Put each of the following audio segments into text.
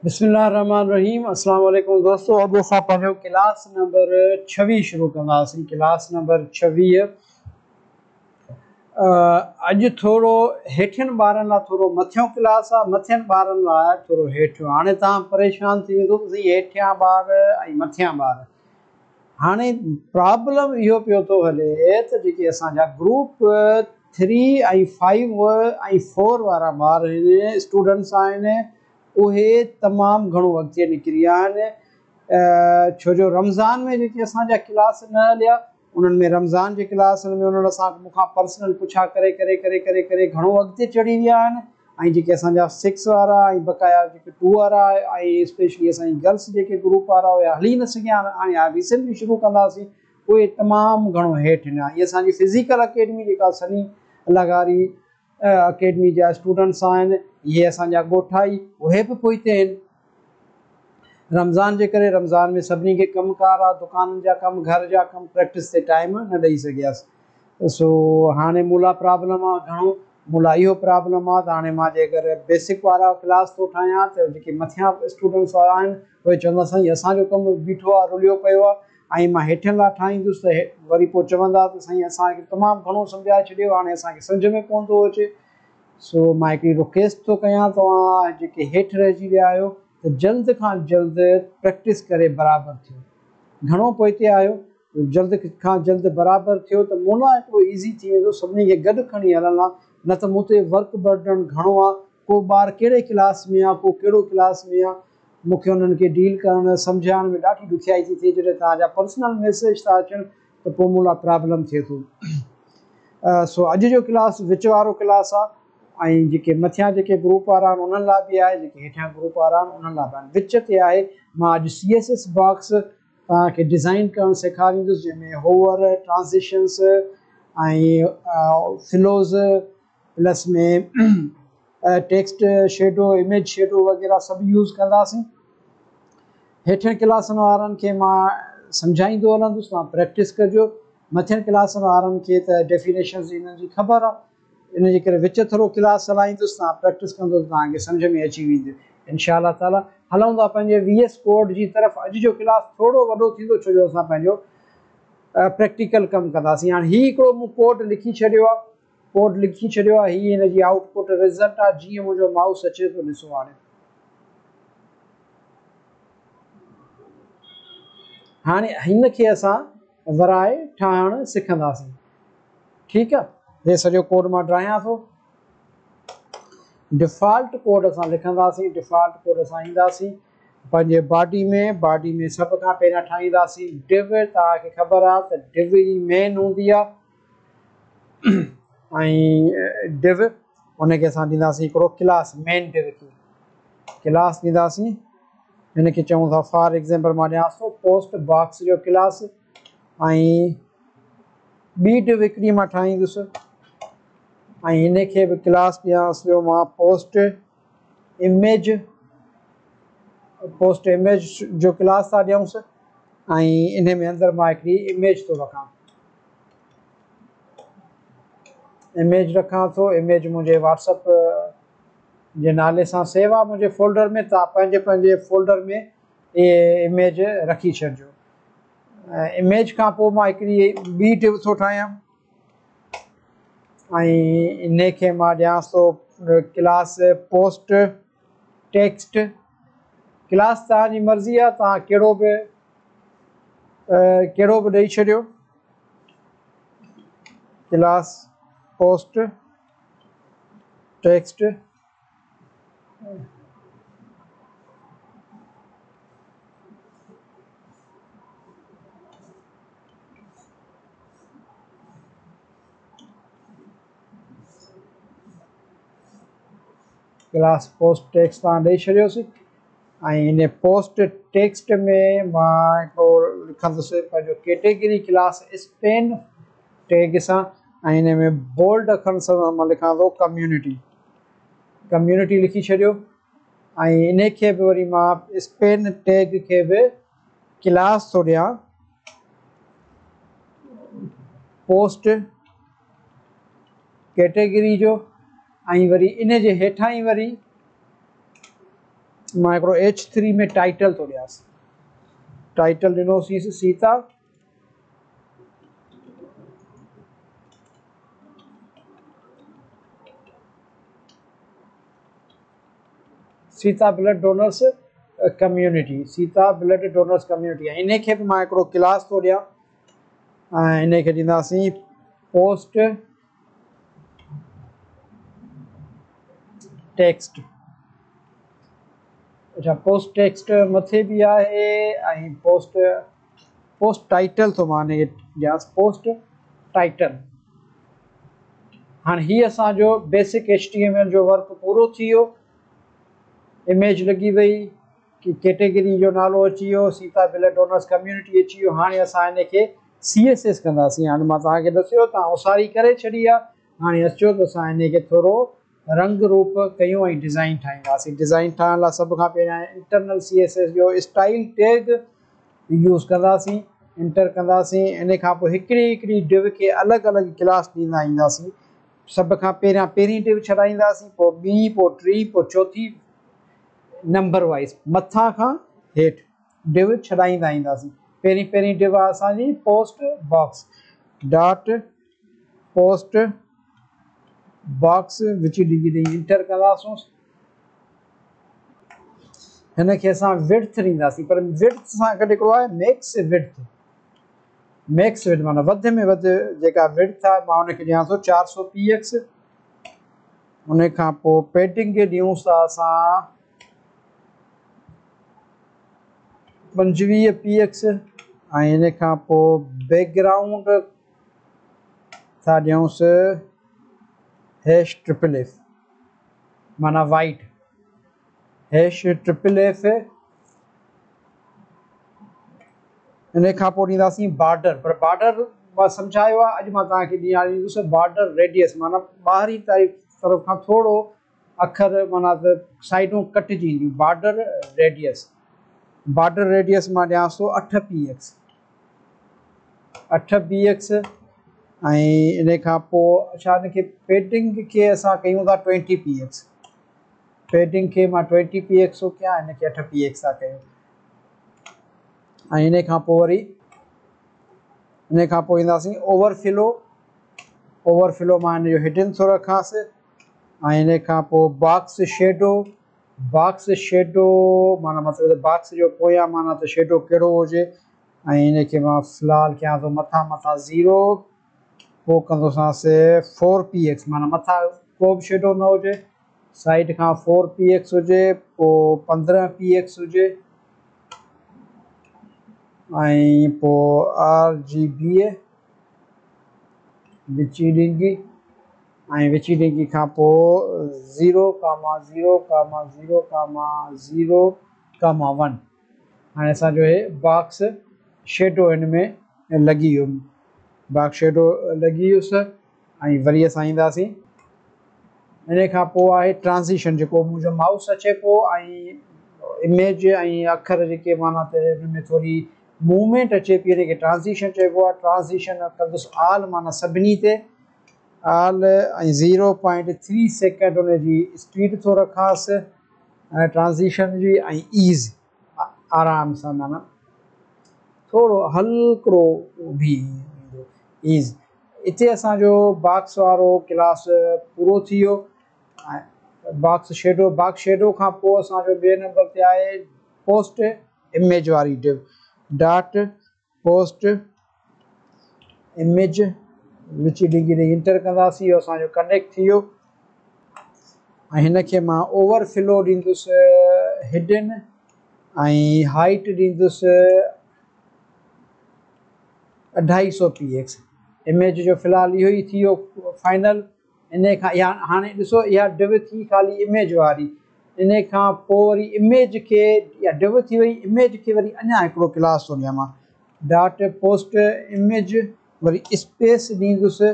बिस्मिल्लाहिर्रहमानिर्रहीम। अस्सलाम वालेकुम दोस्तों। अब असां पंहिंजो क्लास नंबर 26 शुरू कंदासीं। क्लास नंबर 26 अॼु थोरो हेठियुनि ॿारनि लाइ थोरो मथियों क्लास आहे, मथियनि ॿारनि लाइ थोरो हेठियों। हाणे तव्हां परेशान थी वेंदो त हेठियां ॿार ऐं मथियां ॿार। हाणे प्रॉब्लम इहो पियो थो हले त जेके असांजा ग्रुप 3 ऐं 5 ऐं 4 वारा ॿार आहिनि, स्टूडेंट्स आहिनि, उहे तमामु घणो अॻिते निकिरी विया आहिनि। छो जो रमज़ान में जेके असांजा क्लास न हलिया, उन्हनि में रमज़ान जे क्लासनि में उन्हनि मूंखां पर्सनल पुछा करे करे करे करे करे घणो अॻिते चढ़ी विया आहिनि। ऐं जेके असांजा 6 वारा ऐं बक़ाया जेके 2 वारा ऐं स्पेशली असांजी गर्ल्स जेके ग्रुप वारा हुया हली न सघिया, हाणे रिसेंटली शुरू कंदासीं, उहे तमामु घणो हेठि ईंदा। इहा असांजी फिज़िकल अकेडमी जेका सनी लगारी अकेडमी जा स्टूडेंट्स आहिनि, इहे असांजा ॻोठाई, उहे बि पोइते आहिनि। रमज़ान जे करे रमज़ान में सभिनी खे कमुकार आहे, दुकाननि जा कमु, घर जा कमु, प्रैक्टिस ते टाइम न ॾेई सघियासीं। सो हाणे मूला प्रॉब्लम आहे घणो, मूला इहो प्रॉब्लम आहे त हाणे मां जे अगरि बेसिक वारा क्लास थो ठाहियां त जेके मथियां स्टूडेंट्स आहिनि उहे चवंदा साईं असांजो कमु बीठो आहे, रुलियो पियो आहे, ऐं मां हेठियुनि लाइ ठाहींदुसि त वरी पोइ चवंदा त साईं असांखे तमामु घणो सम्झाए छॾियो, हाणे असांखे सम्झ में कोन थो अचे। सो मां हिकिड़ी रिक्वेस्ट थो कयां, तव्हां जेके हेठि रहिजी विया आहियो त जल्द खां जल्द प्रैक्टिस करे बराबरि थियो। घणो पोइते आहियो, जल्द खां जल्द बराबरि थियो त मूं लाइ हिकिड़ो ईज़ी थी वेंदो सभिनी खे गॾु खणी हलण लाइ। न त मूं ते वर्क बर्डन घणो आहे, को ॿारु कहिड़े क्लास में आहे, को कहिड़ो क्लास में आहे, मूंखे उन्हनि खे डील करण सम्झाइण में ॾाढी ॾुखियाई थी थिए। जॾहिं तव्हांजा पर्सनल मैसेज था अचनि त पोइ मूं लाइ प्रॉब्लम थिए थो। सो अॼु जो क्लास विच वारो क्लास आहे, ऐं जेके मथियां जेके ग्रुप वारा आहिनि उन्हनि लाइ बि आहे, जेके हेठियां ग्रुप वारा आहिनि उन्हनि लाइ बि आहिनि। विच ते आहे, मां अॼु CSS बॉक्स तव्हांखे डिज़ाइन करणु सेखारींदुसि, जंहिंमें होवर, ट्रांज़िशन्स ऐं फ्लोज़ प्लस में टेक्स्ट शेडो, इमेज शेडो वग़ैरह सभु यूज़ कंदासीं। हेठियनि क्लासनि वारनि खे मां सम्झाईंदो हलंदुसि, तव्हां प्रैक्टिस कजो। मथियनि क्लासनि वारनि खे त डेफिनेशन्स हिननि जी ख़बर आहे, इन जे करे विच थोरो क्लास हलाईंदुसि, तव्हां प्रैक्टिस कंदो त तव्हांखे सम्झ में अची वेंदी इंशा अल्लाह ताला। हलूं था पंहिंजे VS कोड जी तरफ़। अॼु जो क्लास थोरो वॾो थींदो, छो जो असां पंहिंजो प्रैक्टिकल कमु कंदासीं। हाणे हीउ हिकिड़ो मूं कोड लिखी छॾियो आहे, कोड लिखी छॾियो आहे, हीअ हिन जी आउटपुट रिज़ल्ट आहे। जीअं मुंहिंजो माउस अचे थो, ॾिसो हाणे हिन खे असां वराए ठाहिणु सिखंदासीं। ठीकु आहे, हे सॼो कोड मां ड्रायां थो। डिफ़ॉल्ट कोड असां लिखंदासीं, डिफ़ॉल्ट कोड असां ईंदासीं पंहिंजे बॉडी में सभ खां पहिरियां ठाहींदासीं डिव। तव्हांखे ख़बर आहे त डिव ई मेन हूंदी आहे, ऐं डिव उनखे असां ॾींदासीं हिकिड़ो क्लास, मेन डिव खे क्लास ॾींदासीं। हिनखे चऊं था फॉर एग्ज़ाम्पल मां ॾियांसि थो पोस्ट बॉक्स जो क्लास, ऐं ॿी डिव हिकिड़ी मां ठाहींदुसि, ऐं हिनखे बि क्लास ॾियांसि पियो मां पोस्ट इमेज जो क्लास था ॾियूंसि, ऐं इन में अंदरि मां हिकिड़ी इमेज थो रखां, इमेज मुंहिंजे व्हाट्सअप जे नाले सां सेव आहे मुंहिंजे फोल्डर में। तव्हां पंहिंजे पंहिंजे फोल्डर में इहे इमेज रखी छॾिजो। इमेज खां पोइ मां हिकिड़ी ॿी डिव थो ठाहियां, ऐं इनखे मां ॾियांसि थो क्लास पोस्ट टेक्स्ट। क्लास तव्हांजी मर्ज़ी आहे, तव्हां कहिड़ो बि ॾेई छॾियो। Class post text, class post text तव्हां ॾेई छॾियोसीं। ऐं हिन पोस्ट टेक्स्ट में मां हिकिड़ो लिखंदुसि पंहिंजो कैटेगरी क्लास स्पेन टैग सां, ऐं हिन में बोल्ड अखरनि सां मां लिखां थो कम्यूनिटी लिखी छॾियो। ऐं इनखे बि वरी मां स्पेन टैग खे बि क्लास थो ॾियां पोस्ट कैटेगरी जो, ऐं वरी इन जे हेठां ई वरी मां हिकिड़ो H3 में टाइटल थो ॾियांसि, टाइटल ॾिनोसींसि Sita, Sita blood donors community, Sita blood donors community. ऐं इन खे बि मां हिकिड़ो क्लास थो ॾियां ऐं इन खे ॾींदासीं पोस्ट टेक्स्ट। अच्छा, पोस्ट टेक्स्ट मथे बि आहे ऐं पोस्ट टाइटल थो मां हिनखे ॾियांसि, पोस्ट टाइटल। हाणे हीअ असांजो बेसिक HTML जो वर्क पूरो थी वियो। इमेज लॻी वई कि कैटेगरी जो नालो अची वियो, सीता ब्लड डोनर्स कम्युनिटी अची वियो। हाणे असां हिन खे CSS कंदासीं। हाणे मां तव्हांखे दसियो, तव्हां उसारी करे छॾी आहे। हाणे अचो त असां हिन खे थोरो रंग रूप कयूं ऐं डिज़ाइन ठाहींदासीं। डिज़ाइन ठाहिण लाइ सभ खां पहिरियां इंटरनल CSS जो स्टाइल टैग यूज़ कंदासीं, इंटर कंदासीं। इन खां पोइ हिकिड़ी हिकिड़ी डिव खे अलॻि अलॻि क्लास ॾींदा ईंदासीं। सभ खां पहिरियां पहिरीं डिव छॾाईंदासीं, पोइ ॿी, पोइ टी, पोइ चौथी, नंबर वाइज़ मथां खां हेठि डिव छॾाईंदा ईंदासीं। पहिरीं डिव आहे असांजी post box dot post box विची ॾींदी इंटर कंदासीं। हिन खे असां विड्थ ॾींदासीं, पर विड्थ सां गॾु हिकिड़ो आहे मैक्स विड्थ। मैक्स विड्थ माना वधि में वधि जेका विड्थ आहे, मां हुनखे ॾियां थो 400 px। उन खां पोइ पेडिंग खे ॾियूंसि था असां 25 px। ऐं इन खां पोइ बैकग्राउंड था ॾियूंसि #FFF माना वाइट #FFF। इन खां पोइ ॾींदासीं बॉर्डर, पर बॉर्डर मां सम्झायो आहे। अॼु मां तव्हांखे ॾींदुसि बॉर्डर रेडियस, माना ॿाहिरीं तरफ़ खां थोरो अखर माना त साइडूं कटिजी ईंदियूं। बॉर्डर रेडियस मां ॾियांसि थो 8 px 8 px। ऐं इन खां पोइ अच्छा, हिनखे पेडिंग खे असां कयूं था 20 px। पेडिंग खे मां 20 px थो कयां, हिनखे 8 px था कयूं। ऐं इन खां पोइ ईंदासीं ओवरफ्लो मां हिन जो हिडन थो रखांसि। ऐं इन खां पोइ बॉक्स शेडो माना मतिलबु बॉक्स जो पोयां माना त शेडो कहिड़ो हुजे। ऐं इनखे मां फ़िलहालु कयां थो मथां 0, पोइ कंदोसांसि 4 px माना मथां को बि शेडो न हुजे, साइड खां 4 px हुजे, पोइ 15 px हुजे। ऐं पोइ RGBA विची ॾींगी। ऐं विची ॾींगी खां पोइ 0,0,0,0,1। हाणे असांजो हे बॉक्स शेडो हिन में लॻी वियो, बॉक्स शेडो लॻी वियुसि। ऐं वरी असां ईंदासीं, इन खां पोइ आहे ट्रांज़िशन, जेको मुंहिंजो माउस अचे पियो ऐं इमेज ऐं अखर जेके माना त हिन में थोरी मूवमेंट अचे पई, हिनखे ट्रांज़िशन चइबो आहे। ट्रांज़िशन कंदुसि ऑल माना सभिनी ते ऑल, ऐं 0.3 सेकेंड हुनजी स्पीड थो रखांसि ऐं ट्रांज़िशन जी। ऐं ईज़ आराम सां माना थोरो हल्को बि ईज़। हिते असांजो बॉक्स वारो क्लास पूरो थी वियो। ऐं बॉक्स शेडो खां पोइ असांजो ॿिए नंबर ते आहे पोस्ट इमेज वारी डिव डॉट पोस्ट इमेज विची ॾिगी इंटर कंदासीं। इहो असांजो कनेक्ट थी वियो। ऐं हिनखे मां ओवरफ्लो ॾींदुसि हिडन ऐं हाइट ॾींदुसि 250 px। इमेज जो फ़िलहालु इहो ई थी वियो फाइनल। इन खां हाणे ॾिसो, इहा डिव थी ख़ाली इमेज वारी। इन खां पोइ वरी इमेज खे, इहा डिव थी वई, इमेज खे वरी अञा हिकिड़ो क्लास थो ॾियां मां डॉट पोस्ट इमेज, वरी स्पेस ॾींदुसि,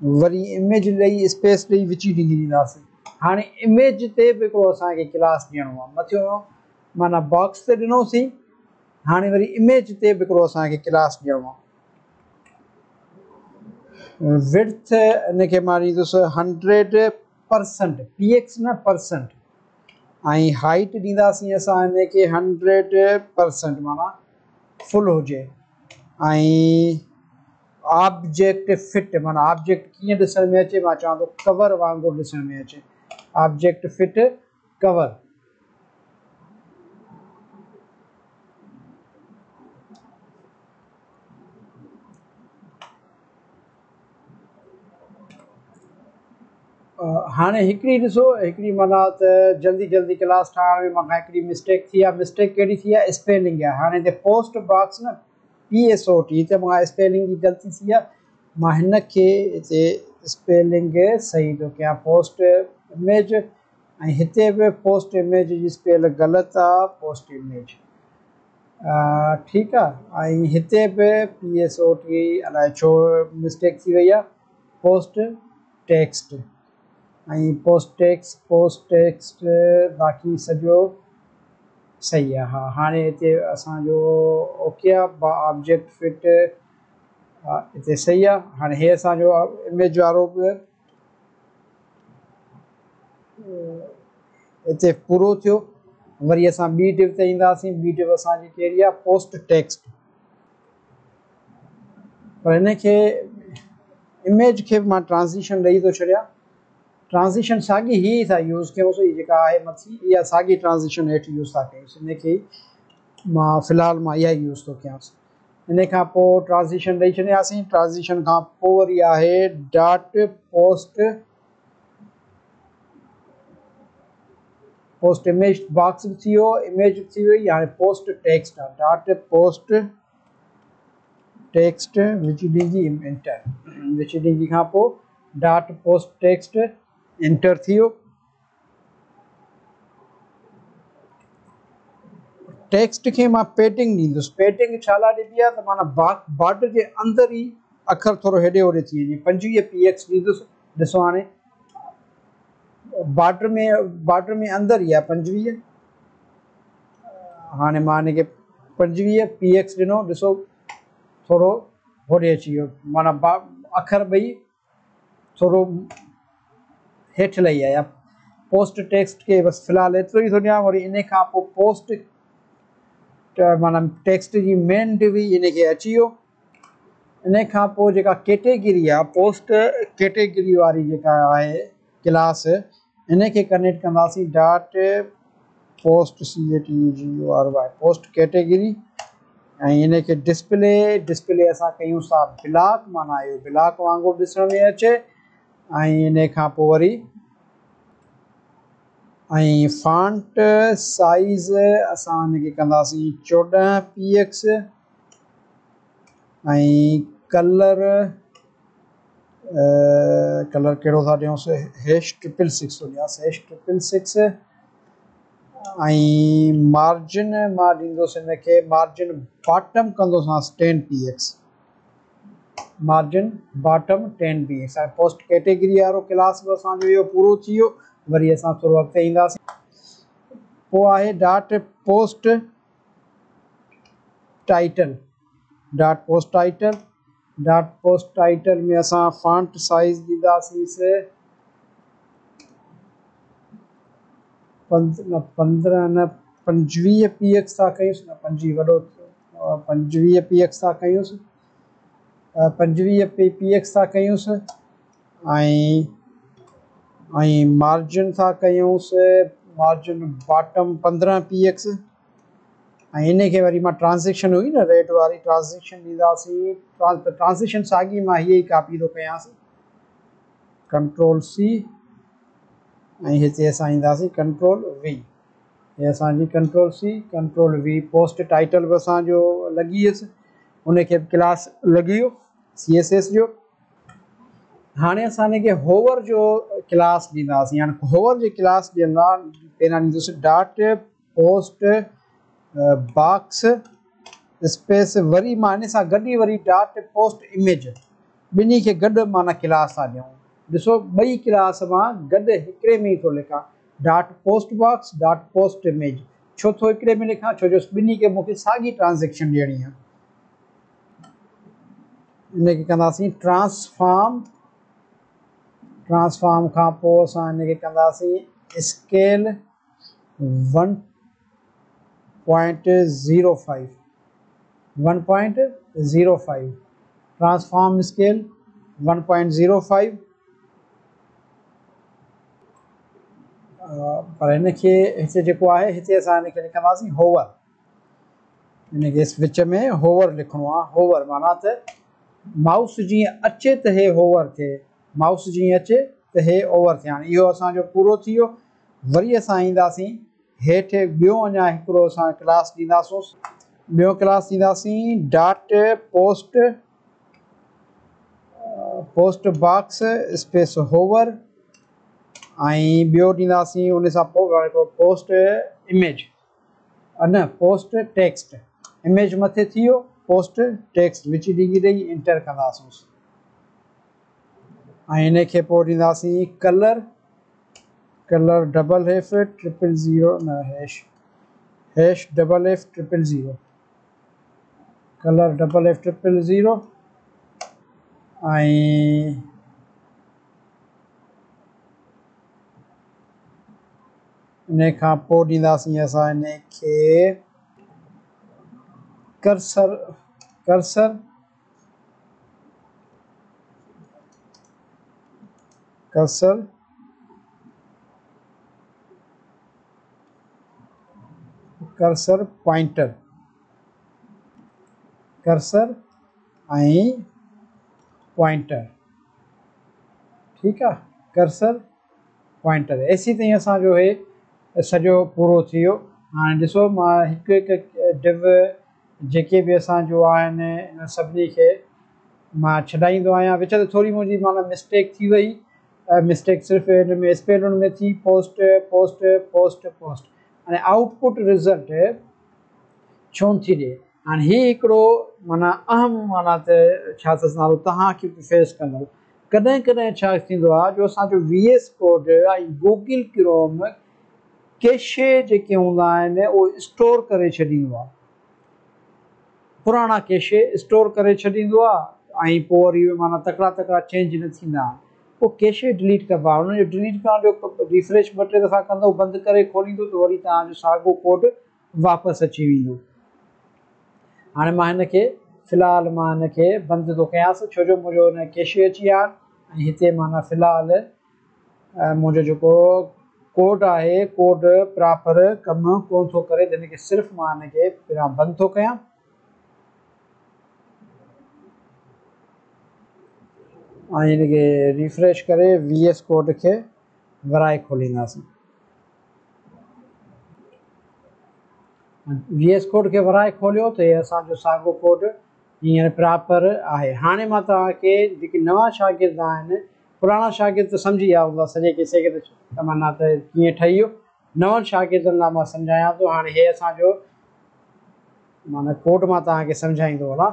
वरी इमेज ॾेई स्पेस ॾेई विची ॾींदासीं। हाणे इमेज ते बि हिकिड़ो असांखे क्लास ॾियणो आहे। मथियों माना बॉक्स ते ॾिनोसीं, हाणे वरी इमेज ते बि हिकिड़ो असांखे क्लास ॾियणो आहे। विड्थ हिनखे मां ॾींदुसि 100% px न परसेंट। ऐं हाइट ॾींदासीं असां हिन खे 100% माना फुल हुजे। ऐं ऑब्जेक्ट फिट माना ऑब्जेक्ट कीअं ॾिसण में अचे, मां चवां थो कवर वांगुरु ॾिसण में अचे। Object fit cover. हाणे हिकिड़ी ॾिसो, हिकिड़ी माना त जल्दी जल्दी क्लास ठाहिण में मूंखां हिकिड़ी मिस्टेक थी आहे। मिस्टेक कहिड़ी थी आहे? स्पेलिंग आहे। हाणे हिते पोस्ट बॉक्स न PSOT, हिते मूंखां स्पेलिंग जी ग़लती थी आहे। मां हिन खे हिते स्पेलिंग सही थो कयां, पोस्ट इमेज, ऐं हिते बि पोस्ट इमेज जी स्पेल ग़लति आहे, पोस्ट इमेज। ठीकु आहे। ऐं हिते बि PSOT अलाए छो मिस्टेक थी वई आहे, पोस्ट टेक्स्ट। ऐं पोस्ट टेक्स्ट बाक़ी सॼो सही आहे। हा, हाणे हिते असांजो ओके आहे। ऑब्जेक्ट फिट हिते सही आहे। हाणे हे असांजो इमेज वारो बि हिते पूरो थियो। वरी असां ॿी डिव ते ईंदासीं। ॿी डिव असांजी कहिड़ी आहे? Post text. पर हिन खे इमेज खे मां ट्रांज़िशन ॾेई थो छॾियां। ट्रांज़िशन साॻी ही था यूज़ कयूंसि, जेका आहे मथी इहा साॻी ट्रांज़िशन हेठि यूज़ था कयूंसि। हिन खे मां फ़िलहालु मां इहा यूज़ थो कयांसि। इन खां पोइ ट्रांज़िशन ॾेई छॾियासीं। ट्रांज़िशन खां पोइ वरी आहे डॉट पोस्ट इमेज बॉक्स बि थी वियो, इमेज बि थी वई। हाणे पोस्ट टेक्स्ट आहे। डॉट पोस्ट टेक्स्ट विझी ॾींदी इंटर, विझी ॾींदी खां पोइ डॉट पोस्ट टेक्स्ट इंटर थी वियो। टेक्स्ट खे मां पेडिंग ॾींदुसि। पेडिंग छा लाइ ॾिबी आहे? त माना बॉर्डर जे अंदरि ई अखर थोरो हेॾे होॾे थी वञे। 25 PX ॾींदुसि। ॾिसो हाणे बॉर्डर में अंदरि ई आहे 25। हाणे मां हिन खे 25 PX ॾिनो। ॾिसो थोरो होॾे अची वियो, माना अखर ॿई थोरो हेठि लही आया। पोस्ट टेक्स्ट खे बसि फ़िलहालु एतिरो ई थो ॾियां। वरी इन खां पोइ पोस्ट माना टेक्स्ट जी मेन डिव ई इन खे अची वियो। इन खां पोइ जेका कैटेगरी आहे, पोस्ट कैटेगरी वारी जेका आहे क्लास, इन खे कनेक्ट कंदासीं dot post CATEGORY post category. ऐं इन खे डिस्प्ले असां कयूं था ब्लॉक, माना इहो ब्लॉक वांगुरु ॾिसण में अचे। ऐं इन खां पोइ वरी ऐं फॉन्ट साइज़ असां हिन खे कंदासीं 14 PX। ऐं कलर कहिड़ो था ॾियूंसि? #666 थो ॾियांसि, #666। ऐं मार्जिन मां ॾींदुसि हिन खे, मार्जिन बॉटम कंदोसांसि 10 PX, मार्जिन बॉटम 10 PX। ऐं पोस्ट कैटेगरी वारो क्लास बि असांजो इहो पूरो थी वियो। वरी असां थोरो अॻिते ईंदासीं। पोइ आहे dot post title. Dot post title. Dot post title में असां फॉन्ट साइज़ ॾींदासींसि 25 PX था कयूंसि। न 25 वॾो 25 PX था कयूंसि, 25 PX था कयूंसि। ऐं मार्जिन था कयूंसि, मार्जिन बॉटम 15 PX। ऐं इन खे वरी मां ट्रांज़ेक्शन हुई न रेट वारी, ट्रांज़ेक्शन ॾींदासीं। ट्रांज़ेक्शन साॻी मां हीअ ई कॉपी थो कयांसि, Ctrl+C। ऐं हिते असां ईंदासीं Ctrl+V। हे असांजी Ctrl+C Ctrl+V। पोस्ट टाइटल बि असांजो लॻी वियुसि, उनखे बि क्लास लॻी वियो CSS जो। हाणे असां हिनखे होवर जो क्लास ॾींदासीं। हाणे होवर जे क्लास ॾियण लाइ पहिरियां ॾींदुसि डॉट पोस्ट बॉक्स स्पेस, वरी मां हिन सां गॾु ई वरी डॉट पोस्ट इमेज, ॿिन्ही खे गॾु माना क्लास था ॾियूं। ॾिसो ॿई क्लास मां गॾु हिकिड़े में ई थो लिखां, dot post box dot post image. छो थो हिकिड़े में लिखां? छो जो ॿिन्ही खे मूंखे साॻी ट्रांज़ेक्शन ॾियणी आहे। हिनखे कंदासीं ट्रांसफॉर्म। ट्रांसफॉर्म खां पोइ असां हिनखे कंदासीं स्केल। 1.05 1.05 ट्रांसफॉर्म स्केल 1.05 पर हिनखे हिते जेको आहे हिते असां हिनखे लिखंदासीं होवर हिनखे विच में होवर लिखणो आहे होवर माना त माउस जीअं अचे त हे होवर थिए माउस जीअं अचे त हे ओवर थिए हाणे इहो असांजो पूरो थी वियो वरी असां ईंदासीं हेठि ॿियो अञा हिकिड़ो असां क्लास ॾींदासूं ॿियो क्लास ॾींदासीं dot post box space hover ऐं ॿियो ॾींदासीं उन सां पोइ पोस्ट इमेज न पोस्ट टेक्स्ट इमेज मथे थी वियो पोस्ट टेक्स्ट विच डिगी ॾेई इंटर कंदासूं ऐं हिनखे पोइ ॾींदासीं कलर डबल एफ 000 न hash double F 000 colour double F 000 ऐं इन खां पोइ ॾींदासीं असां हिनखे कर्सर पॉइंटर कर्सर ऐं पॉइंटर ठीकु आहे कर्सर पॉइंटर एसी ताईं असांजो हे सॼो पूरो थी वियो हाणे ॾिसो मां हिकु हिकु डिव जेके बि असांजो आहिनि इन सभिनी खे मां छॾाईंदो आहियां विच ते थोरी मुंहिंजी माना मिस्टेक थी वई मिस्टेक सिर्फ़ु हिन में स्पेलिंग में थी पोस्ट हाणे आउटपुट रिज़ल्ट छो थी ॾिए हाणे हीउ हिकिड़ो माना अहम माना त छा अथसि नालो तव्हांखे बि फेस कंदो कॾहिं कॾहिं छा थींदो आहे जो असांजो VS कोड ऐं गूगल क्रोम कैशे जेके हूंदा आहिनि उहे स्टोर करे छॾींदो आहे पुराणा कैशे स्टोर करे छॾींदो आहे ऐं पोइ वरी माना तकिड़ा चेंज न थींदा आहिनि पोइ कैशे डिलीट कबा हुनजो डिलीट करण जो रिफ्रेश ॿ टे दफ़ा कंदो बंदि करे खोलींदो त वरी तव्हांजो साॻियो कोड वापसि अची वेंदो हाणे मां हिनखे फ़िलहालु मां हिनखे बंदि थो कयांसि छो जो मुंहिंजो हिन कैशे अची विया आहिनि ऐं हिते माना फ़िलहालु मुंहिंजो जेको कोड आहे कोड प्रॉपर कमु कोन थो करे त हिनखे सिर्फ़ु मां हिनखे पहिरियां बंदि थो कयां ऐं हिनखे रिफ्रेश करे VS कोड खे वराए खोलींदासीं VS कोड खे वराए खोलियो त इहे असांजो साॻियो कोड हींअर प्रॉपर आहे हाणे मां तव्हांखे जेके नवां शागिर्द आहिनि पुराणा शागिर्द त सम्झी विया हूंदा सॼे किसे खे त माना त कीअं ठही वियो नवनि शागिर्दनि लाइ मां सम्झायां थो हाणे हे असांजो माना कोड मां तव्हांखे सम्झाईंदो हलां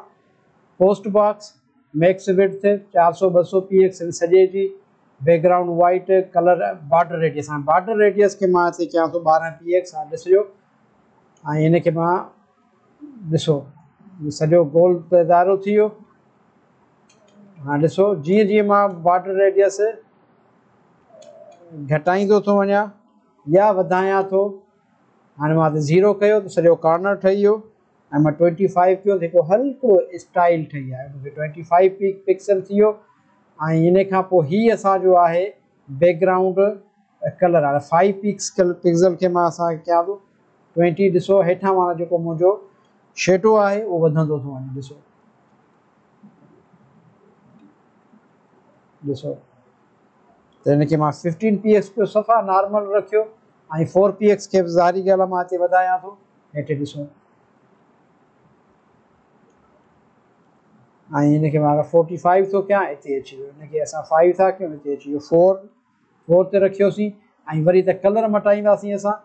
post box max width 400 200 px सॼे जी background white colour border radius खे मां हिते कयां थो 12 px हा ॾिसिजो ऐं हिनखे मां ॾिसो सॼो गोल दायरो थी वियो हाणे ॾिसो जीअं जीअं मां बॉर्डर रेडियस घटाईंदो थो वञा या वधायां थो हाणे मां त 0 कयो त सॼो कॉर्नर ठही वियो ऐं मां 25 कयो त हिकिड़ो हल्को स्टाइल ठही आहे 25 पिक्सल थी वियो ऐं इन खां पोइ हीअ असांजो आहे बैकग्राउंड कलर हाणे 5 पिक्सल खे मां असांखे कयां थो 20 ॾिसो हेठां माना जेको मुंहिंजो शेडो आहे उहो वधंदो थो वञे ॾिसो त हिनखे मां 15 px जो सफ़ा नॉर्मल रखियो ऐं 4 px खे बि ज़ाहिरी ॻाल्हि आहे मां हिते वधायां थो हेठि ॾिसो ऐं हिनखे मां 45 थो कयां हिते अची वियो हिनखे असां 5 था कयूं हिते अची वियो 4 ते रखियोसीं ऐं वरी त कलर मटाईंदासीं असां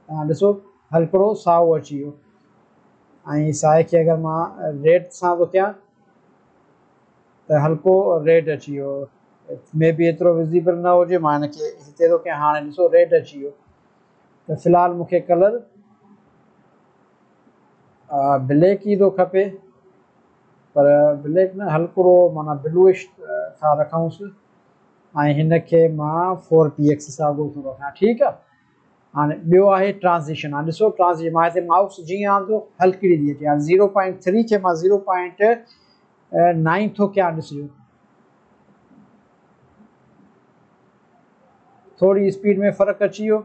तव्हां ॾिसो हल्को साओ अची वियो ऐं साए खे अगरि मां रेड सां थो कयां त हल्को रेड अची वियो मे बी एतिरो विज़िबल न हुजे मां हिनखे हिते थो कयां हाणे ॾिसो रेड अची वियो त फ़िलहालु मूंखे कलर ब्लैक ई थो खपे पर ब्लैक न हल्को माना ब्लूइश था रखूंसि ऐं हिनखे मां 4 px साॻियो थो रखां ठीकु आहे हाणे ॿियो आहे ट्रांज़िशन। हाणे ॾिसो ट्रांज़िशन, मां हिते माउस जीअं आंदो हल्की थी अचे। हाणे 0.3 खे मां 0.9 थो कयां, ॾिसिजो थोरी स्पीड में फ़र्क़ु अची वियो।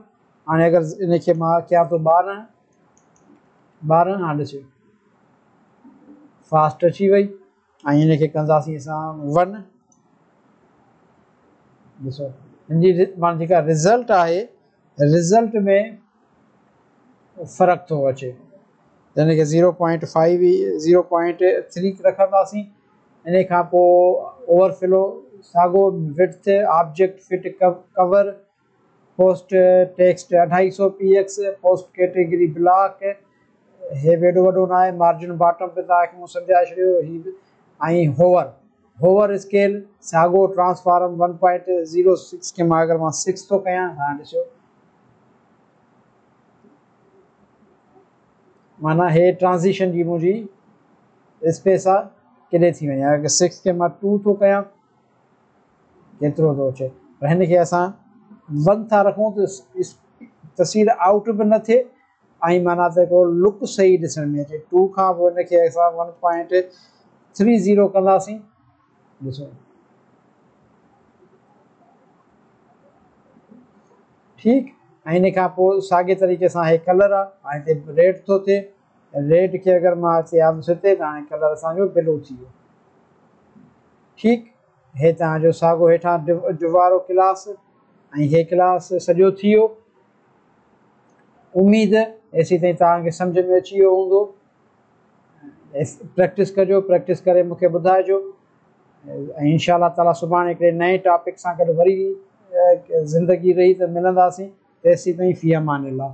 हाणे अगरि इनखे मां कयां थो 12, हाणे ॾिसियो फास्ट अची वई। ऐं हिनखे कंदासीं असां 1। ॾिसो हिनजी माना जेका रिज़ल्ट आहे, रिज़ल्ट में फ़र्क़ु थो अचे। हिनखे 0.5 0.3 रखंदासीं। इन खां पोइ ओवरफ्लो, साॻो width, object fit cover, post text 250 px, post category block, हे वेॾो वॾो न आहे, मार्जिन बॉटम पे तव्हांखे मूं सम्झाए छॾियो ही। ऐं होवर स्केल, साॻो ट्रांसफॉर्म 1.06 खे मां अगरि मां 6 थो कयां। हाणे ॾिसो माना हे ट्रांज़िशन जी मुंहिंजी स्पेस आहे केॾे थी वञे। अगरि 6 खे मां 2 थो कयां केतिरो थो अचे, पर हिनखे असां 1 था रखूं त तस्वीर आउट बि न थिए ऐं माना त हिकिड़ो लुक सही ॾिसण में अचे। 2 खां पोइ हिनखे असां 1.30 कंदासीं। ॾिसो ठीकु। ऐं इन खां पोइ साॻे तरीक़े सां हे कलर आहे। ऐं हिते रेड थो थिए, रेड खे अगरि मां हिते आंदुसि हिते त हाणे कलर असांजो ब्लू थी वियो। ठीकु। हे तव्हांजो साॻो हेठां डिव वारो क्लास ऐं हे क्लास सॼो थी वियो। उमेद एसी ताईं तव्हांखे सम्झ में अची वियो हूंदो। प्रैक्टिस कजो, प्रैक्टिस करे मूंखे ॿुधाइजो। ऐं इंशाअल्लाह ताला सुभाणे हिकिड़े नए टॉपिक सां गॾु वरी ज़िंदगी रही त मिलंदासीं। तेसीं ताईं फ़ी अमान अल्लाह।